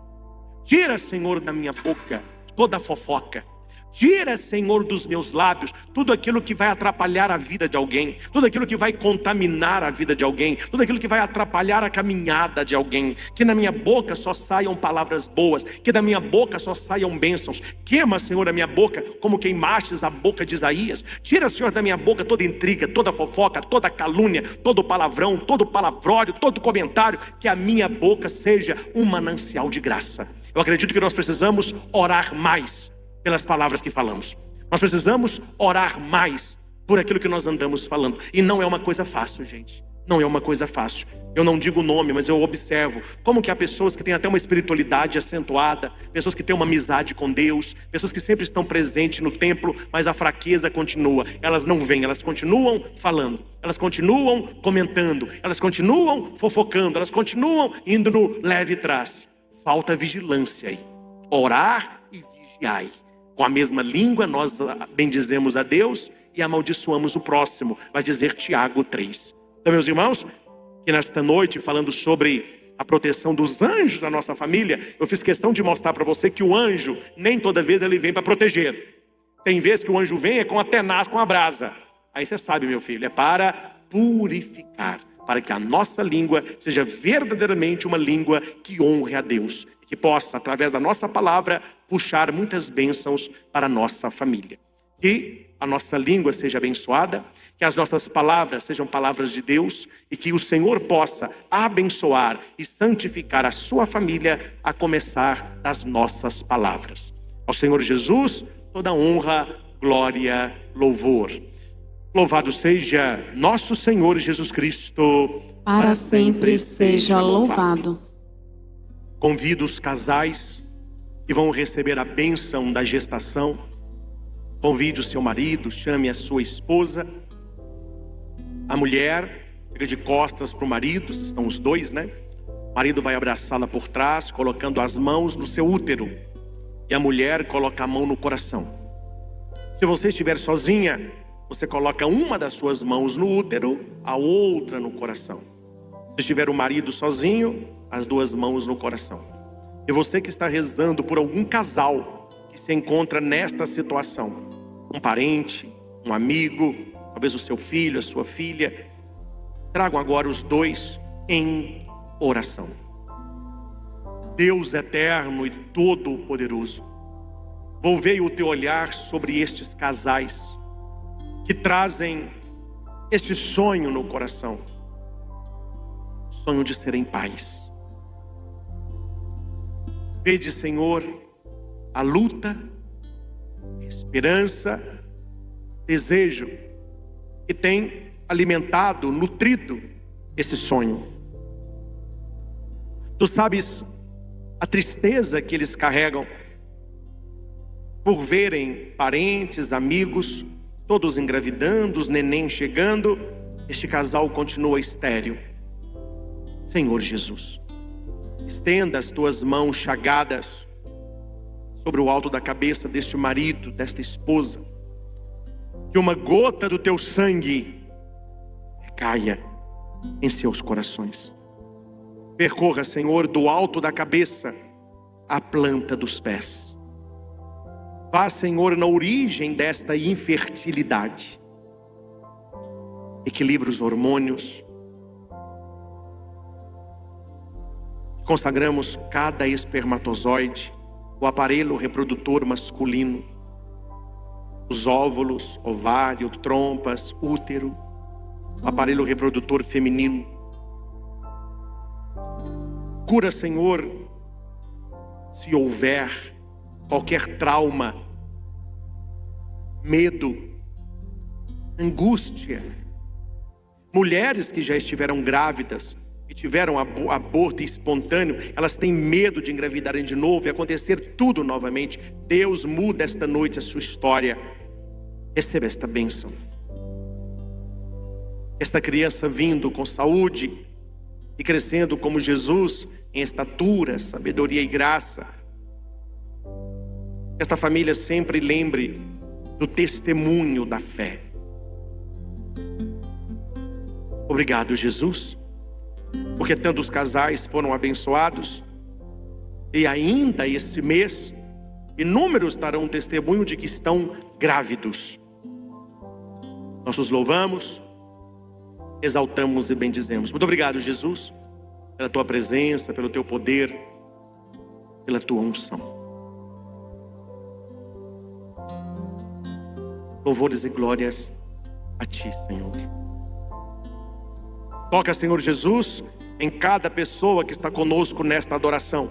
Tira, Senhor, da minha boca toda a fofoca. Tira, Senhor, dos meus lábios tudo aquilo que vai atrapalhar a vida de alguém, tudo aquilo que vai contaminar a vida de alguém, tudo aquilo que vai atrapalhar a caminhada de alguém. Que na minha boca só saiam palavras boas, que da minha boca só saiam bênçãos. Queima, Senhor, a minha boca como queimastes a boca de Isaías. Tira, Senhor, da minha boca toda intriga, toda fofoca, toda calúnia, todo palavrão, todo palavrório, todo comentário. Que a minha boca seja um manancial de graça. Eu acredito que nós precisamos orar mais pelas palavras que falamos. Nós precisamos orar mais por aquilo que nós andamos falando. E não é uma coisa fácil, gente. Não é uma coisa fácil. Eu não digo o nome, mas eu observo como que há pessoas que têm até uma espiritualidade acentuada, pessoas que têm uma amizade com Deus, pessoas que sempre estão presentes no templo, mas a fraqueza continua. Elas não vêm, elas continuam falando, elas continuam comentando, elas continuam fofocando, elas continuam indo no leve trás. Falta vigilância aí. Orar e vigiai. Com a mesma língua nós bendizemos a Deus e amaldiçoamos o próximo. Vai dizer Tiago 3. Então, meus irmãos, que nesta noite, falando sobre a proteção dos anjos da nossa família, eu fiz questão de mostrar para você que o anjo, nem toda vez ele vem para proteger. Tem vezes que o anjo vem com a tenaz, com a brasa. Aí você sabe, meu filho, é para purificar, para que a nossa língua seja verdadeiramente uma língua que honre a Deus, que possa, através da nossa palavra, puxar muitas bênçãos para a nossa família. Que a nossa língua seja abençoada, que as nossas palavras sejam palavras de Deus e que o Senhor possa abençoar e santificar a sua família, a começar das nossas palavras. Ao Senhor Jesus, toda honra, glória, louvor. Louvado seja nosso Senhor Jesus Cristo. Para sempre seja louvado. Convido os casais que vão receber a bênção da gestação. Convide o seu marido, chame a sua esposa. A mulher fica de costas para o marido, estão os dois, né? O marido vai abraçá-la por trás, colocando as mãos no seu útero. E a mulher coloca a mão no coração. Se você estiver sozinha, você coloca uma das suas mãos no útero, a outra no coração. Se estiver o marido sozinho, as duas mãos no coração. E você que está rezando por algum casal que se encontra nesta situação, um parente, um amigo, talvez o seu filho, a sua filha, tragam agora os dois em oração. Deus eterno e todo-poderoso, volvei o teu olhar sobre estes casais que trazem este sonho no coração, sonho de serem pais. Vede, Senhor, a luta, a esperança, desejo que tem alimentado, nutrido esse sonho. Tu sabes a tristeza que eles carregam por verem parentes, amigos, todos engravidando, os neném chegando, este casal continua estéril. Senhor Jesus, estenda as tuas mãos chagadas sobre o alto da cabeça deste marido, desta esposa. Que uma gota do teu sangue caia em seus corações. Percorra, Senhor, do alto da cabeça à planta dos pés. Vá, Senhor, na origem desta infertilidade. Equilibre os hormônios. Consagramos cada espermatozoide, o aparelho reprodutor masculino, os óvulos, ovário, trompas, útero, o aparelho reprodutor feminino. Cura, Senhor, se houver qualquer trauma, medo, angústia. Mulheres que já estiveram grávidas e tiveram aborto espontâneo, elas têm medo de engravidarem de novo e acontecer tudo novamente. Deus muda esta noite a sua história. Receba esta bênção. Esta criança vindo com saúde e crescendo como Jesus em estatura, sabedoria e graça. Esta família sempre lembre do testemunho da fé. Obrigado, Jesus, porque tantos casais foram abençoados e ainda esse mês inúmeros darão testemunho de que estão grávidos. Nós os louvamos, exaltamos e bendizemos. Muito obrigado, Jesus, pela tua presença, pelo teu poder, pela tua unção. Louvores e glórias a ti, Senhor. Toca, Senhor Jesus, em cada pessoa que está conosco nesta adoração.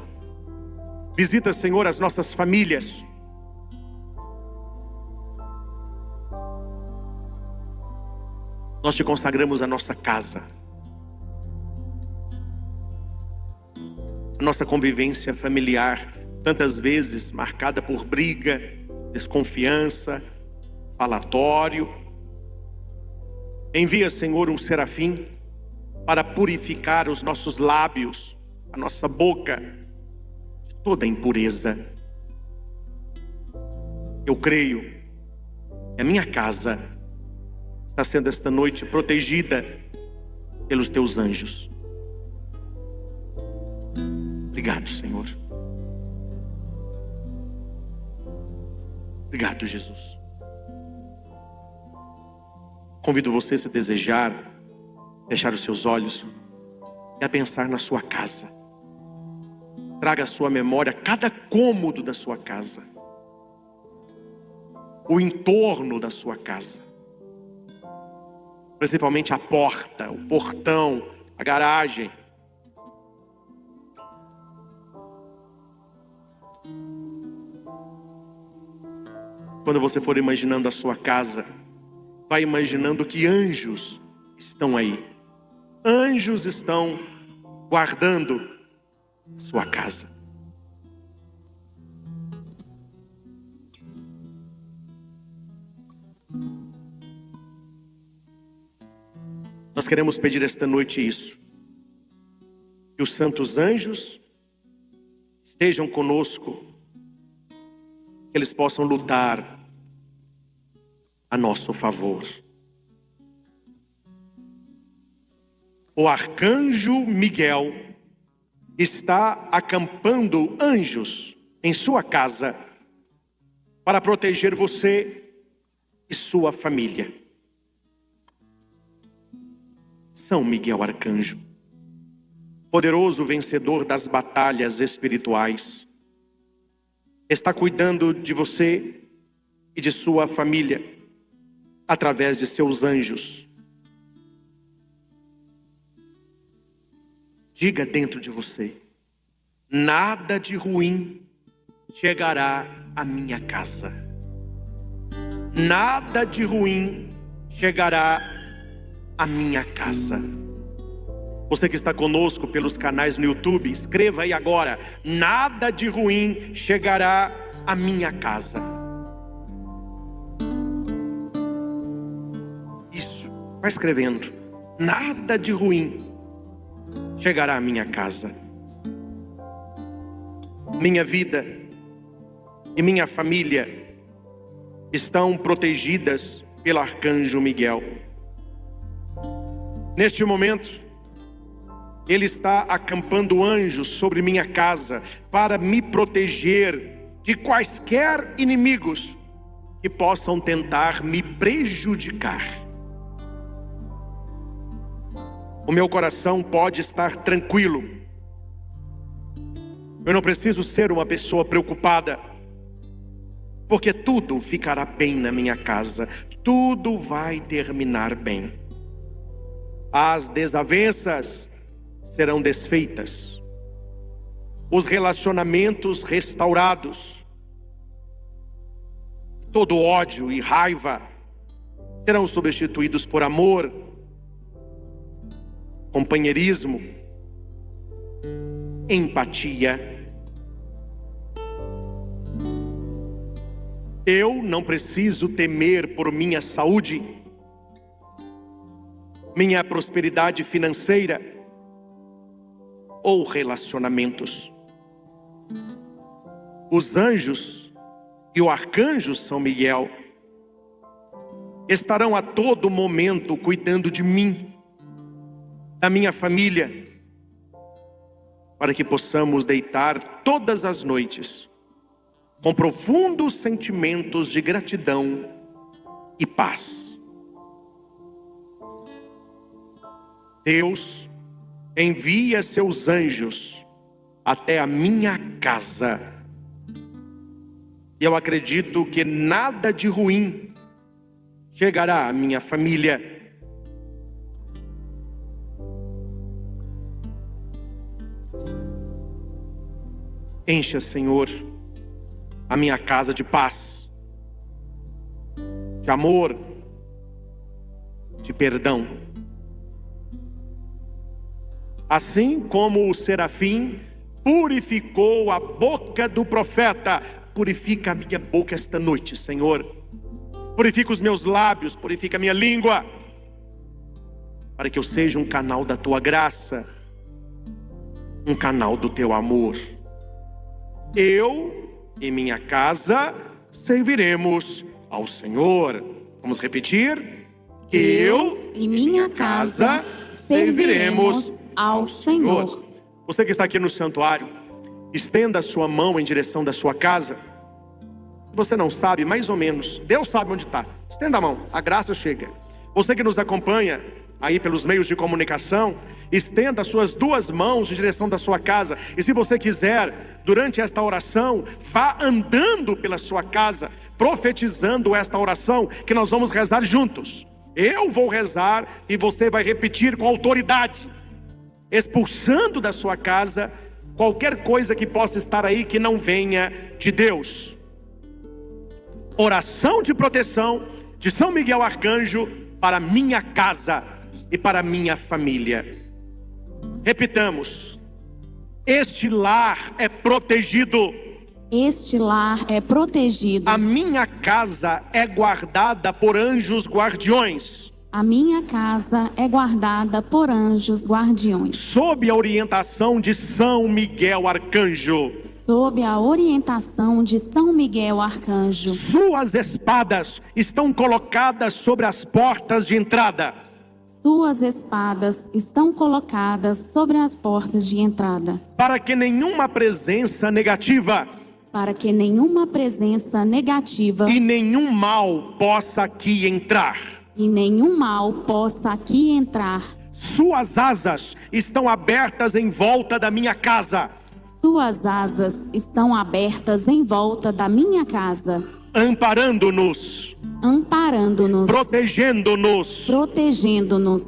Visita, Senhor, as nossas famílias. Nós te consagramos a nossa casa, a nossa convivência familiar, tantas vezes marcada por briga, desconfiança, falatório. Envia, Senhor, um serafim para purificar os nossos lábios, a nossa boca, de toda impureza. Eu creio que a minha casa está sendo esta noite protegida pelos teus anjos. Obrigado, Senhor. Obrigado, Jesus. Convido você, se desejar, fechar os seus olhos e a pensar na sua casa. traga à sua memória cada cômodo da sua casa, o entorno da sua casa, principalmente a porta, o portão, a garagem. Quando você for imaginando a sua casa, vai imaginando que anjos estão aí. Anjos estão guardando a sua casa. Nós queremos pedir esta noite isso. Que os santos anjos estejam conosco. Que eles possam lutar a nosso favor. O arcanjo Miguel está acampando anjos em sua casa para proteger você e sua família. São Miguel Arcanjo, poderoso vencedor das batalhas espirituais, está cuidando de você e de sua família através de seus anjos. Diga dentro de você: nada de ruim chegará à minha casa. Nada de ruim chegará à minha casa. Você que está conosco pelos canais no YouTube, escreva aí agora: nada de ruim chegará à minha casa. Isso, vai escrevendo: nada de ruim chegará à minha casa. Minha vida e minha família estão protegidas pelo arcanjo Miguel. Neste momento, ele está acampando anjos sobre minha casa para me proteger de quaisquer inimigos que possam tentar me prejudicar. O meu coração pode estar tranquilo. Eu não preciso ser uma pessoa preocupada, porque tudo ficará bem na minha casa. Tudo vai terminar bem. As desavenças serão desfeitas, os relacionamentos restaurados, todo ódio e raiva serão substituídos por amor, companheirismo, empatia. Eu não preciso temer por minha saúde, minha prosperidade financeira ou relacionamentos. Os anjos e o arcanjo São Miguel estarão a todo momento cuidando de mim, da minha família, para que possamos deitar todas as noites com profundos sentimentos de gratidão e paz. Deus envia seus anjos até a minha casa. E eu acredito que nada de ruim chegará à minha família. Encha, Senhor, a minha casa de paz, de amor, de perdão. Assim como o serafim purificou a boca do profeta, purifica a minha boca esta noite, Senhor. Purifica os meus lábios, purifica a minha língua, para que eu seja um canal da Tua graça, um canal do Teu amor. Eu e minha casa serviremos ao Senhor. Vamos repetir? Eu e minha casa serviremos ao Senhor. Você que está aqui no santuário, estenda a sua mão em direção da sua casa. Você não sabe, mais ou menos, Deus sabe onde está. Estenda a mão, a graça chega. Você que nos acompanha aí pelos meios de comunicação, estenda suas duas mãos em direção da sua casa. E se você quiser, durante esta oração, vá andando pela sua casa, profetizando esta oração que nós vamos rezar juntos. Eu vou rezar e você vai repetir com autoridade, expulsando da sua casa qualquer coisa que possa estar aí que não venha de Deus. Oração de proteção de São Miguel Arcanjo para minha casa e para minha família. Repitamos: este lar é protegido. Este lar é protegido. A minha casa é guardada por anjos guardiões. A minha casa é guardada por anjos guardiões. Sob a orientação de São Miguel Arcanjo. Sob a orientação de São Miguel Arcanjo. Suas espadas estão colocadas sobre as portas de entrada. Suas espadas estão colocadas sobre as portas de entrada. Para que nenhuma presença negativa Para que nenhuma presença negativa e nenhum mal possa aqui entrar. e nenhum mal possa aqui entrar. Suas asas estão abertas em volta da minha casa, Suas asas estão abertas em volta da minha casa, amparando-nos, amparando-nos, protegendo-nos. protegendo-nos.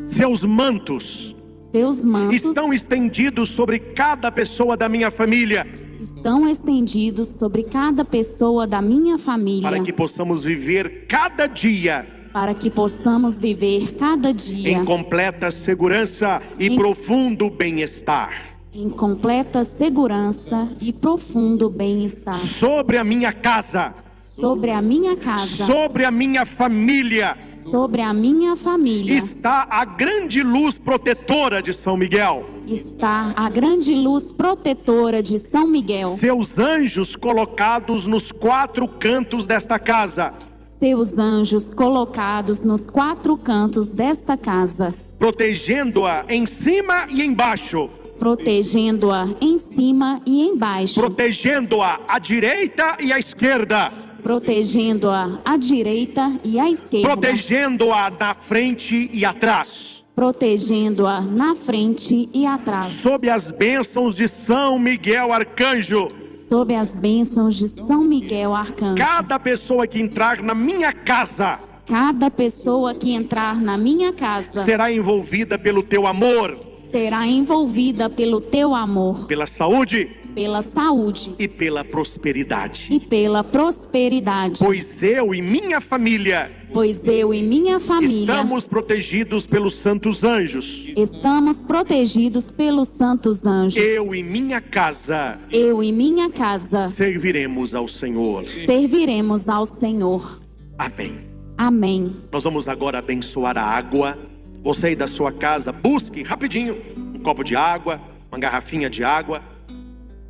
Seus mantos Seus mantos estão estendidos sobre cada pessoa da minha família, estão estendidos sobre cada pessoa da minha família, para que possamos viver cada dia para que possamos viver cada dia em completa segurança e profundo bem-estar. em completa segurança e profundo bem-estar. Sobre a minha casa, Sobre a minha casa, sobre a minha família, sobre a minha família, está a grande luz protetora de São Miguel. está a grande luz protetora de São Miguel. Seus anjos colocados nos quatro cantos desta casa, Seus anjos colocados nos quatro cantos desta casa, protegendo-a em cima e embaixo, protegendo-a em cima e embaixo, protegendo-a à direita e à esquerda, protegendo-a à direita e à esquerda, protegendo-a na frente e atrás, protegendo-a na frente e atrás, sob as bênçãos de São Miguel Arcanjo. sob as bênçãos de São Miguel Arcanjo. Cada pessoa que entrar na minha casa Cada pessoa que entrar na minha casa será envolvida pelo teu amor, será envolvida pelo teu amor, pela saúde pela saúde e pela prosperidade. e pela prosperidade. Pois eu e minha família Pois eu e minha família estamos protegidos pelos santos anjos. estamos protegidos pelos santos anjos. Eu e minha casa Eu e minha casa serviremos ao Senhor. serviremos ao Senhor. Amém. Amém. Nós vamos agora abençoar a água. Você aí da sua casa, busque rapidinho um copo de água, uma garrafinha de água.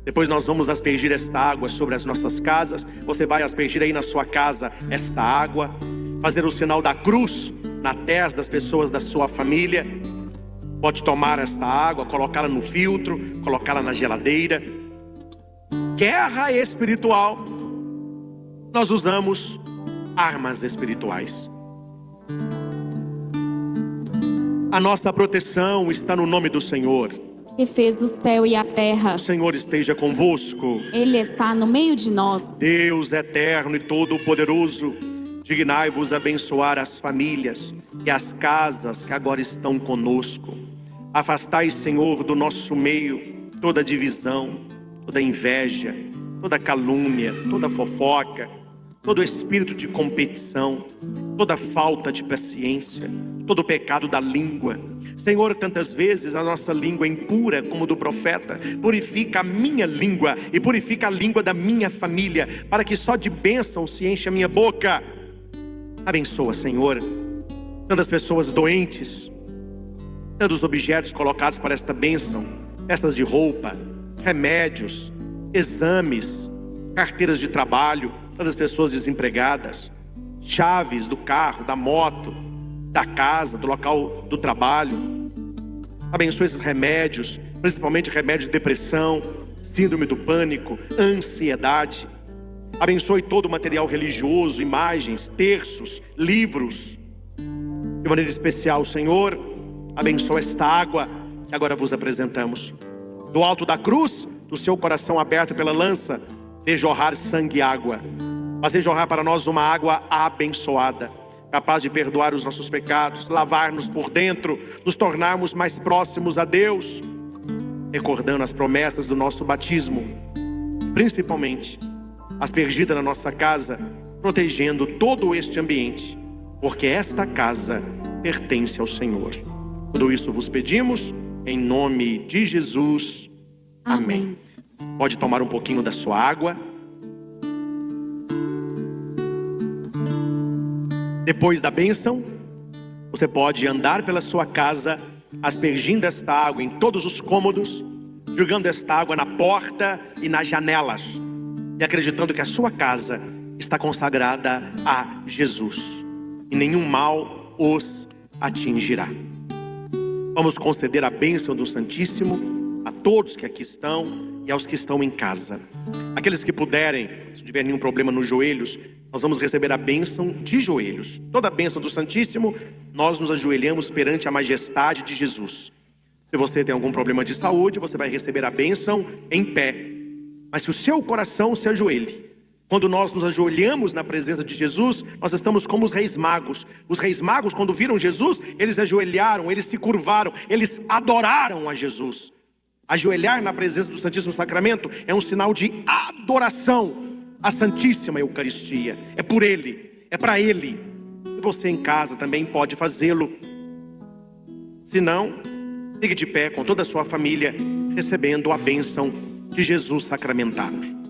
Depois nós vamos aspergir esta água sobre as nossas casas. Você vai aspergir aí na sua casa esta água, fazer o sinal da cruz na testa das pessoas da sua família. Pode tomar esta água, colocá-la no filtro, colocá-la na geladeira. Guerra espiritual. Nós usamos armas espirituais. A nossa proteção está no nome do Senhor. Que fez o céu e a terra. O Senhor esteja convosco. Ele está no meio de nós. Deus eterno e todo-poderoso, dignai-vos abençoar as famílias e as casas que agora estão conosco. Afastai, Senhor, do nosso meio toda divisão, toda inveja, toda calúnia, toda fofoca, todo espírito de competição, toda falta de paciência, todo o pecado da língua. Senhor, tantas vezes a nossa língua é impura como do profeta. Purifica a minha língua e purifica a língua da minha família, para que só de bênção se enche a minha boca. Abençoa, Senhor, tantas pessoas doentes, tantos objetos colocados para esta bênção, peças de roupa, remédios, exames, carteiras de trabalho, tantas pessoas desempregadas, chaves do carro, da moto, da casa, do local do trabalho. Abençoa esses remédios, principalmente remédios de depressão, síndrome do pânico, ansiedade. Abençoe todo o material religioso, imagens, terços, livros. De maneira especial, Senhor, abençoa esta água que agora vos apresentamos. Do alto da cruz, do seu coração aberto pela lança, vê jorrar sangue e água. Fazer jorrar para nós uma água abençoada, capaz de perdoar os nossos pecados, lavar-nos por dentro, nos tornarmos mais próximos a Deus, recordando as promessas do nosso batismo, principalmente aspergida na nossa casa, protegendo todo este ambiente, porque esta casa pertence ao Senhor. Tudo isso vos pedimos, em nome de Jesus. Amém. Pode tomar um pouquinho da sua água. Depois da bênção, você pode andar pela sua casa, aspergindo esta água em todos os cômodos, jogando esta água na porta e nas janelas, e acreditando que a sua casa está consagrada a Jesus, e nenhum mal os atingirá. Vamos conceder a bênção do Santíssimo a todos que aqui estão e aos que estão em casa. Aqueles que puderem, se não tiver nenhum problema nos joelhos, nós vamos receber a bênção de joelhos. Toda a bênção do Santíssimo, nós nos ajoelhamos perante a majestade de Jesus. Se você tem algum problema de saúde, você vai receber a bênção em pé. Mas se o seu coração se ajoelhe, quando nós nos ajoelhamos na presença de Jesus, nós estamos como os reis magos. Os reis magos, quando viram Jesus, eles ajoelharam, eles se curvaram, eles adoraram a Jesus. Ajoelhar na presença do Santíssimo Sacramento é um sinal de adoração à Santíssima Eucaristia. É por Ele, é para Ele. E você em casa também pode fazê-lo. Se não, fique de pé com toda a sua família, recebendo a bênção de Jesus sacramentado.